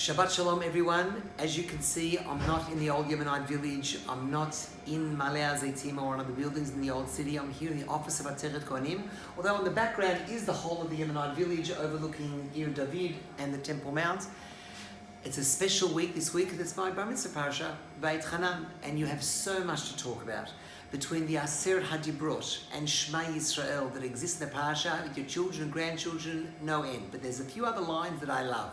Shabbat Shalom everyone. As you can see, I'm not in the old Yemenite village. I'm not in Malei HaZeitim or one of the buildings in the old city. I'm here in the office of Ateret Cohanim. Although in the background is the whole of the Yemenite village overlooking Ir David and the Temple Mount. It's a special week this week. It's my Bar Mitzvah Parasha VaEtchanan, and you have so much to talk about. Between the Aseret HaDibrot and Shema Yisrael that exist in the Parasha, with your children and grandchildren, no end. But there's a few other lines that I love.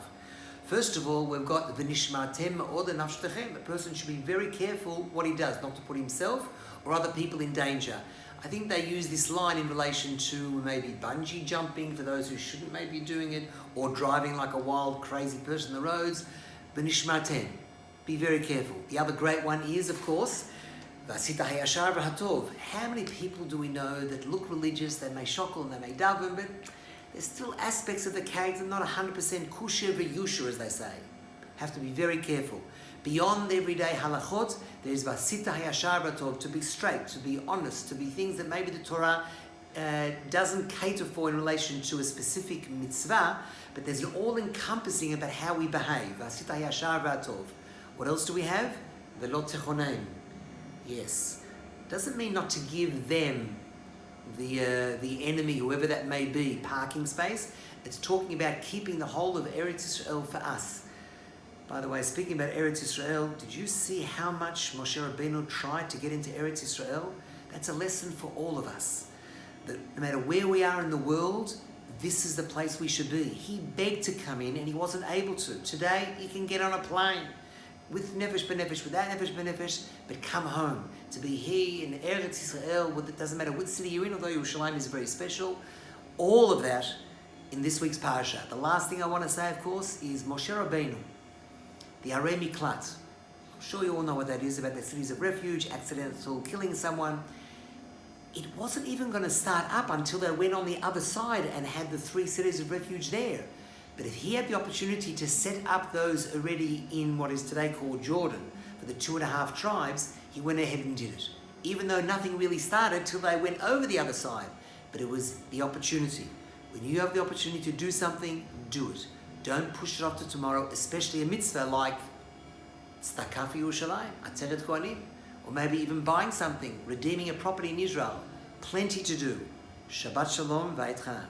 First of all, we've got the V'nishmatem or the Nafshtechem. A person should be very careful what he does, not to put himself or other people in danger. I think they use this line in relation to maybe bungee jumping for those who shouldn't maybe be doing it, or driving like a wild, crazy person on the roads. V'nishmatem. Be very careful. The other great one is, of course, V'asita hayashar v'hatov. How many people do we know that look religious, they may shokel and they may daven, but there's still aspects of the character not 100% kusher v'yusher, as they say. Have to be very careful. Beyond everyday halachot, there's v'asita hayashar v'hatov, to be straight, to be honest, to be things that maybe the Torah doesn't cater for in relation to a specific mitzvah, but there's an all-encompassing about how we behave. V'asita hayashar v'hatov. What else do we have? V'lo techonem. Yes. Doesn't mean not to give them, the enemy, whoever that may be, parking space. It's talking about keeping the whole of Eretz Yisrael for us. By the way, speaking about Eretz Yisrael, did you see how much Moshe Rabbeinu tried to get into Eretz Yisrael? That's a lesson for all of us. That no matter where we are in the world, this is the place we should be. He begged to come in and he wasn't able to. Today, he can get on a plane with nefesh b'nefesh, without nefesh b'nefesh, but come home. To be here in Eretz Yisrael, it doesn't matter which city you're in, although Yerushalayim is very special. All of that in this week's parasha. The last thing I want to say, of course, is Moshe Rabbeinu, the Arei Miklat. I'm sure you all know what that is, about the cities of refuge, accidental killing someone. It wasn't even going to start up until they went on the other side and had the 3 cities of refuge there. But if he had the opportunity to set up those already in what is today called Jordan, for the 2.5 tribes, he went ahead and did it. Even though nothing really started till they went over the other side. But it was the opportunity. When you have the opportunity to do something, do it. Don't push it off to tomorrow, especially a mitzvah like Tzedakah for Yerushalayim, Ateret Cohanim, or maybe even buying something, redeeming a property in Israel. Plenty to do. Shabbat Shalom VaEtchanan.